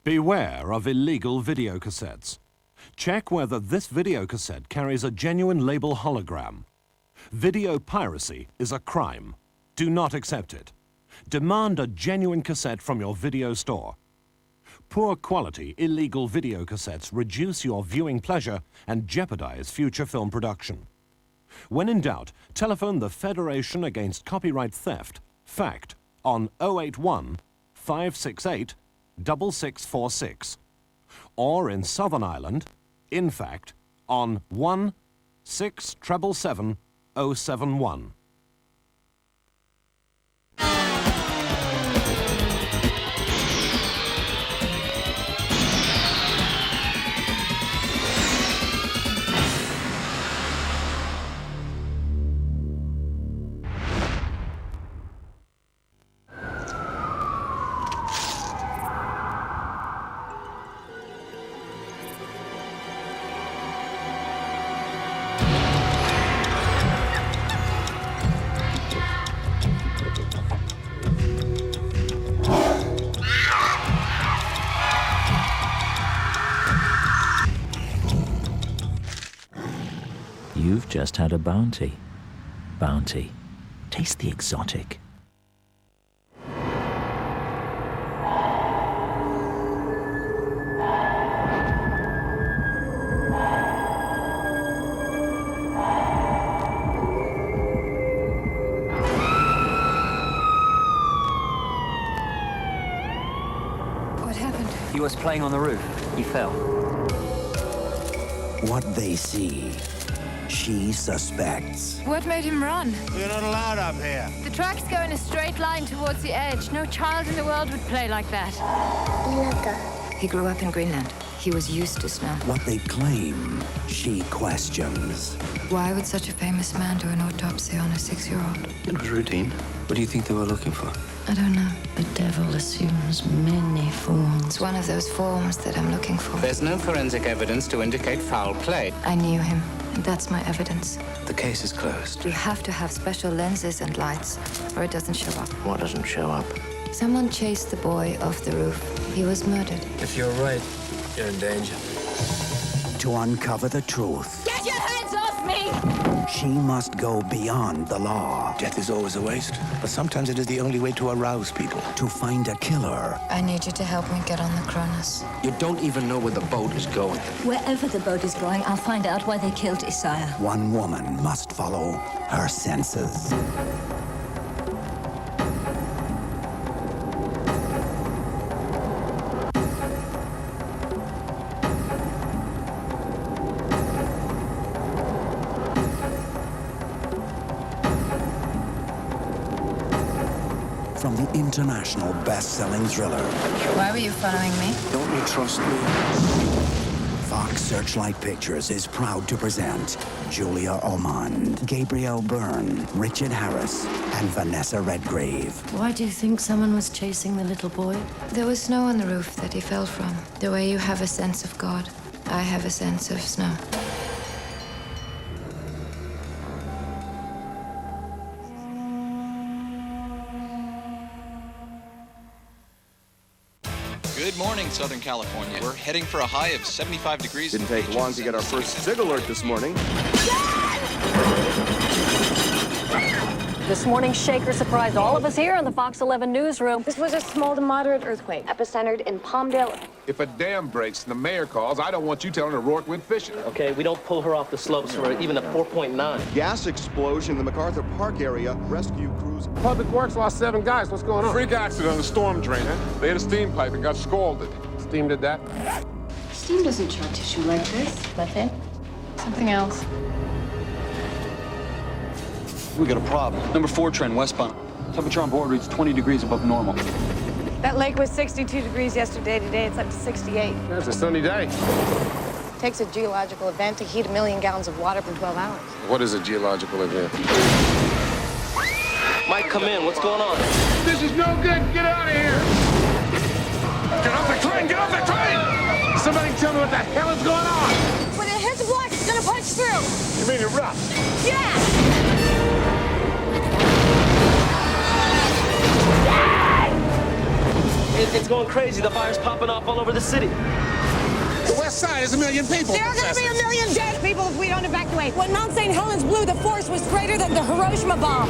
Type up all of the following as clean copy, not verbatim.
Beware of illegal videocassettes. Check whether this videocassette carries a genuine label hologram. Video piracy is a crime. Do not accept it. Demand a genuine cassette from your video store. Poor quality, illegal videocassettes reduce your viewing pleasure and jeopardize future film production. When in doubt, telephone the Federation Against Copyright Theft, FACT, on 081 568 6646. Or in Southern Ireland, in fact, on 1 6777 071. You've just had a bounty. Bounty. Taste the exotic. What happened? He was playing on the roof. He fell. What they see, she suspects. What made him run? You're not allowed up here. The tracks go in a straight line towards the edge. No child in the world would play like that. He grew up in Greenland. He was used to snow. What they claim, she questions. Why would such a famous man do an autopsy on a 6-year-old? It was routine. What do you think they were looking for? I don't know. The devil assumes many forms. It's one of those forms that I'm looking for. There's no forensic evidence to indicate foul play. I knew him, and that's my evidence. The case is closed. You have to have special lenses and lights, or it doesn't show up. What doesn't show up? Someone chased the boy off the roof. He was murdered. If you're right, you're in danger. To uncover the truth, Get your hands off me! she must go beyond the law. Death is always a waste, but sometimes it is the only way to arouse people. To find a killer, I need you to help me get on the Cronus. You don't even know where the boat is going. Wherever the boat is going, I'll find out why they killed Isaiah. one woman must follow her senses. From the international best-selling thriller, Why were you following me? Don't you trust me? Fox Searchlight Pictures is proud to present Julia Ormond, Gabriel Byrne, Richard Harris, and Vanessa Redgrave. Why do you think someone was chasing the little boy? There was snow on the roof that he fell from. The way you have a sense of God, I have a sense of snow. Good morning, Southern California. We're heading for a high of 75 degrees. Didn't take long to get our first SIG alert this morning. This morning's shaker surprised all of us here in the Fox 11 newsroom. This was a small to moderate earthquake, epicentered in Palmdale. If a dam breaks and the mayor calls, I don't want you telling O'Rourke went fishing. Okay, we don't pull her off the slopes for even a 4.9. Gas explosion in the MacArthur Park area. Rescue crews. Public Works lost 7 guys. What's going on? Freak accident on the storm drain, huh? They hit a steam pipe and got scalded. Steam did that? Steam doesn't chart tissue like this. Pathé? Something else. We got a problem. Number 4 trend westbound. Temperature on board reads 20 degrees above normal. That lake was 62 degrees yesterday. Today it's up to 68. That's a sunny day. Takes a geological event to heat 1 million gallons of water for 12 hours. What is a geological event? Mike, come in. What's going on? This is no good. Get out of here. Get off the train! Get off the train! Somebody tell me what the hell is going on. When it hits the block, it's gonna punch through. You mean it rough? Yeah! It It's going crazy. The fire's popping off all over the city. The west side is 1 million people. There are going to be 1 million dead people if we don't evacuate. When Mount St. Helens blew, the force was greater than the Hiroshima bomb.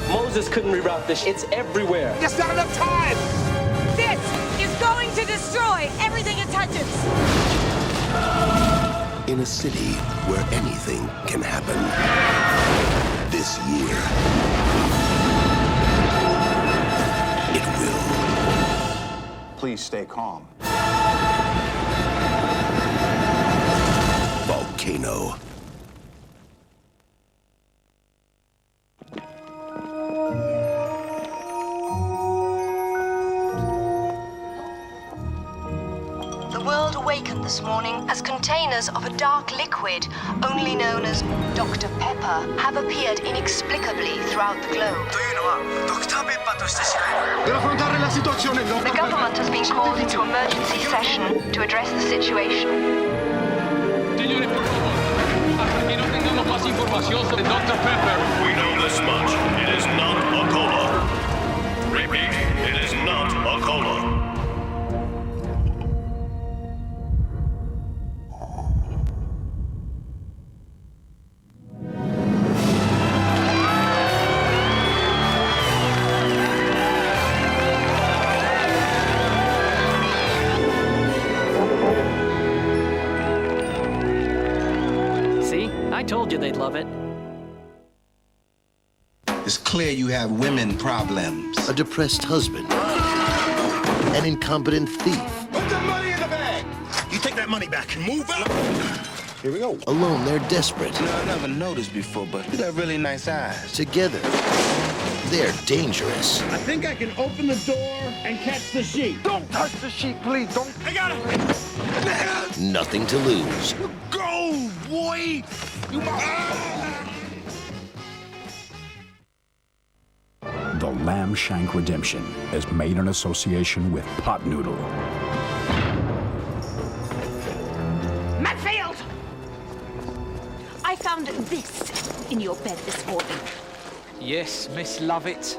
Moses couldn't reroute this. It's everywhere. Just not enough time. This is going to destroy everything it touches. In a city where anything can happen. This year, it will. Please stay calm. Volcano. The world awakened this morning as containers of a dark liquid, only known as Dr. Pepper, have appeared inexplicably throughout the globe. The government has been called into emergency session to address the situation. Señores, por favor, hasta que no tengamos más información sobre Dr. Pepper. We know this much. It is not a cola. Repeat, it is not a cola. I told you they'd love it. It's clear you have women problems. A depressed husband. An incompetent thief. Put the money in the bag. You take that money back and move out. Here we go. Alone, they're desperate. You know, I never noticed before, but you got really nice eyes. Together, they're dangerous. I think I can open the door and catch the sheep. Don't touch the sheep, please. Don't. I got it. Nothing to lose. Go, boy. The Lamb Shank Redemption is made in association with Pot Noodle. Matfield! I found this in your bed this morning. Yes, Miss Lovett.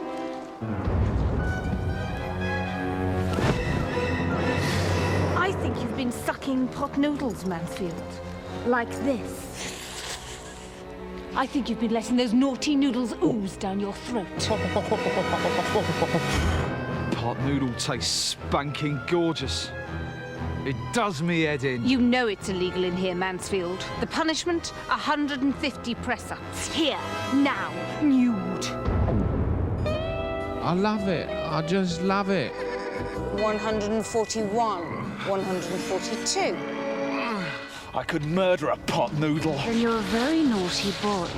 I think you've been sucking pot noodles, Mansfield. Like this. I think you've been letting those naughty noodles ooze down your throat. Pot noodle tastes spanking gorgeous. It does me head in. You know it's illegal in here, Mansfield. The punishment, 150 press-ups. Here, now, nude. I love it. I just love it. 141, 142. I could murder a pot noodle. Then you're a very naughty boy.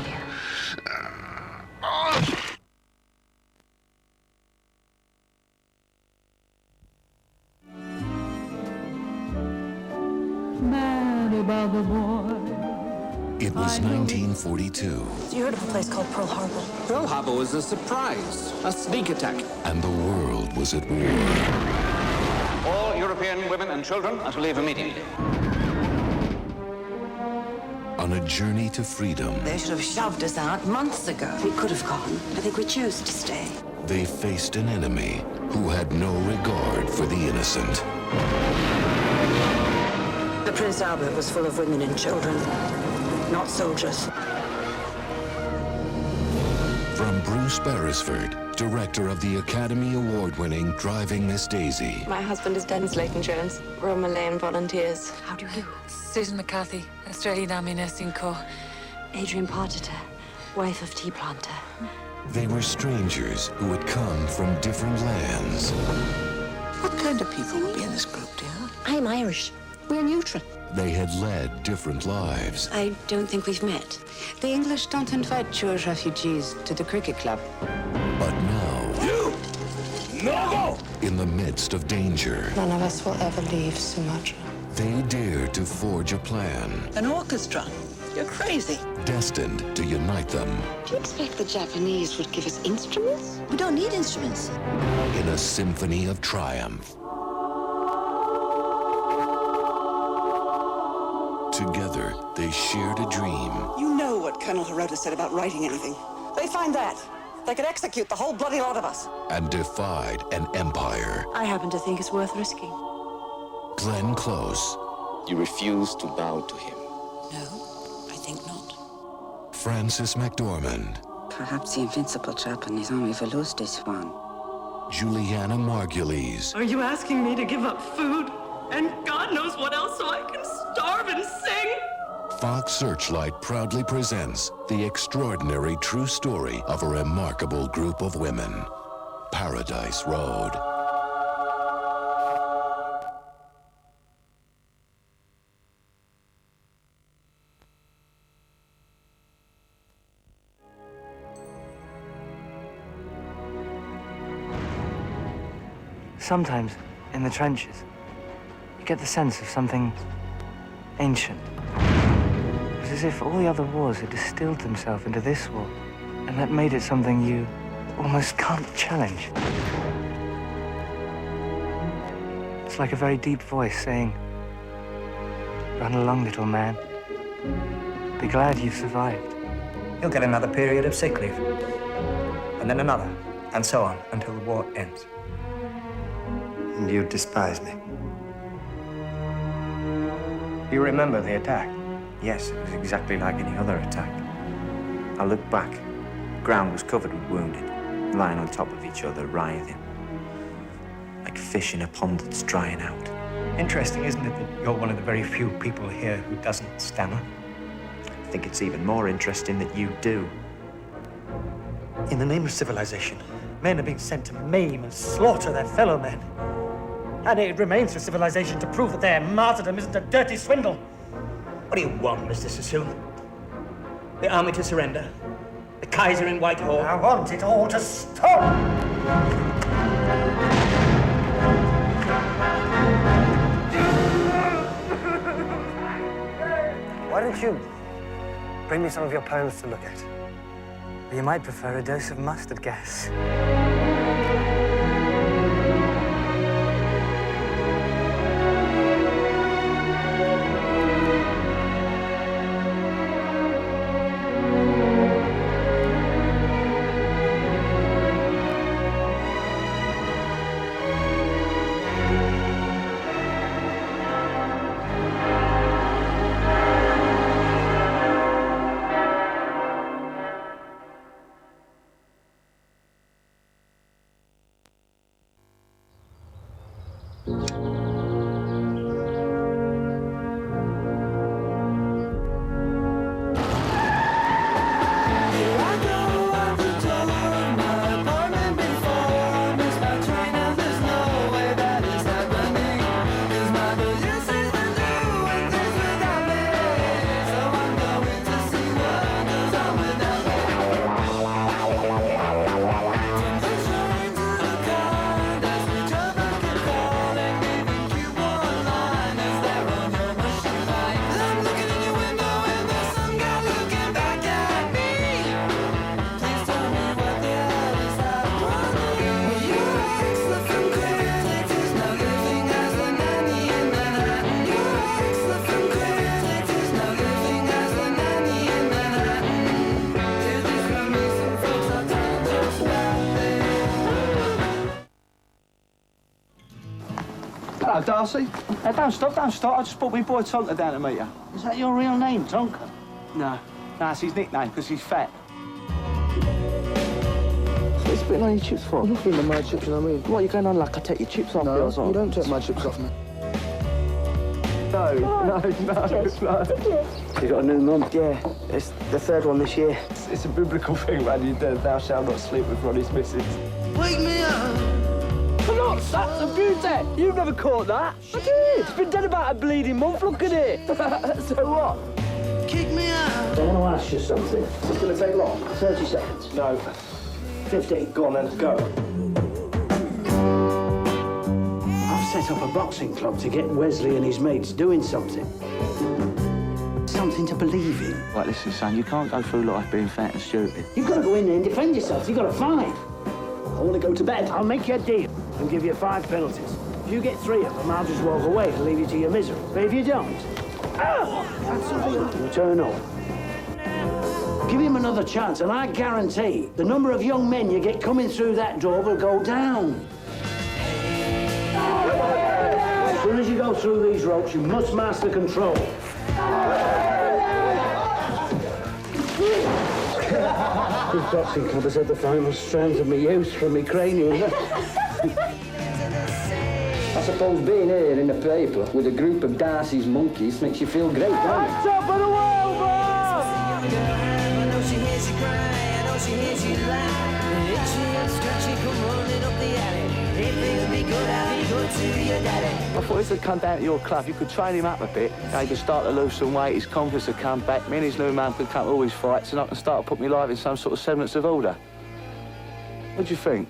Mad about the boy. It was 1942. You heard of a place called Pearl Harbor? Pearl Harbor was a surprise, a sneak attack. And the world was at war. All European women and children are to leave immediately. On a journey to freedom. They should have shoved us out months ago. We could have gone. I think we chose to stay. They faced an enemy who had no regard for the innocent. The Prince Albert was full of women and children, not soldiers. From Bruce Beresford, director of the Academy Award-winning Driving Miss Daisy. My husband is Dennis Layton-Jones. We're all Malayan volunteers. How do you do? Susan McCarthy, Australian Army Nursing Corps. Adrian Partiter, wife of tea planter. They were strangers who had come from different lands. What kind of people will be in this group, dear? I'm Irish. We're neutral. They had led different lives. I don't think we've met. The English don't invite Jewish refugees to the cricket club. But now... You! No! In the midst of danger... None of us will ever leave Sumatra. They dared to forge a plan. An orchestra? You're crazy. Destined to unite them. Do you expect the Japanese would give us instruments? We don't need instruments. In a symphony of triumph. Together, they shared a dream. You know what Colonel Hirota said about writing anything. They find that. They could execute the whole bloody lot of us. And defied an empire. I happen to think it's worth risking. Glenn Close. You refuse to bow to him. No, I think not. Frances McDormand. Perhaps the invincible chap and his army will lose this one. Juliana Margulies. Are you asking me to give up food and God knows what else so I can starve and sing? Fox Searchlight proudly presents the extraordinary true story of a remarkable group of women. Paradise Road. Sometimes, in the trenches, you get the sense of something ancient. It's as if all the other wars had distilled themselves into this war, and that made it something you almost can't challenge. It's like a very deep voice saying, "Run along, little man. Be glad you've survived." You'll get another period of sick leave, and then another, and so on, until the war ends. And you despise me. You remember the attack? Yes, it was exactly like any other attack. I looked back. The ground was covered with wounded, lying on top of each other, writhing. Like fish in a pond that's drying out. Interesting, isn't it, that you're one of the very few people here who doesn't stammer? I think it's even more interesting that you do. In the name of civilization, men are being sent to maim and slaughter their fellow men. And it remains for civilization to prove that their martyrdom isn't a dirty swindle. What do you want, Mr. Sassoon? The army to surrender? The Kaiser in Whitehall? I want it all to stop! Why don't you bring me some of your poems to look at? You might prefer a dose of mustard gas. Hello, Darcy. Don't stop. I just brought my boy Tonka down to meet you. Is that your real name, Tonka? No. No, it's his nickname, because he's fat. What are you spitting on your chips for? I'm not feeling my chips, you know what I mean? What, you going on like I take your chips off? No, you don't take my chips off me. No. You got a new mum? Yeah, it's the third one this year. It's a biblical thing, man. You thou shalt not sleep with Ronnie's missus. Wake me up! Look, that's a beauty! You've never caught that. I did. It's been dead about a bleeding month. Look at it. So what? Kick me out. I want to ask you something. Is this going to take long? 30 seconds. No. 15. Go on then, go. I've set up a boxing club to get Wesley and his mates doing something. Something to believe in. Right, listen, son, you can't go through life being fat and stupid. You've got to go in there and defend yourself. You've got to fight. I want to go to bed. I'll make you a deal and give you 5 penalties. If you get 3 of them, I'll just walk away and leave you to your misery. But if you don't, that's all. You turn on. Give him another chance, and I guarantee the number of young men you get coming through that door will go down. As soon as you go through these ropes, you must master control. This boxing club has had the final strands of my youth from my cranium. I suppose being here in the paper with a group of Darcy's monkeys makes you feel great, don't it? Top of the world, boss! I thought if he'd come down to your club, you could train him up a bit. He could start to lose some weight, his confidence would come back. Me and his new man could come to all his fights, and I can start to put my life in some sort of semblance of order. What do you think?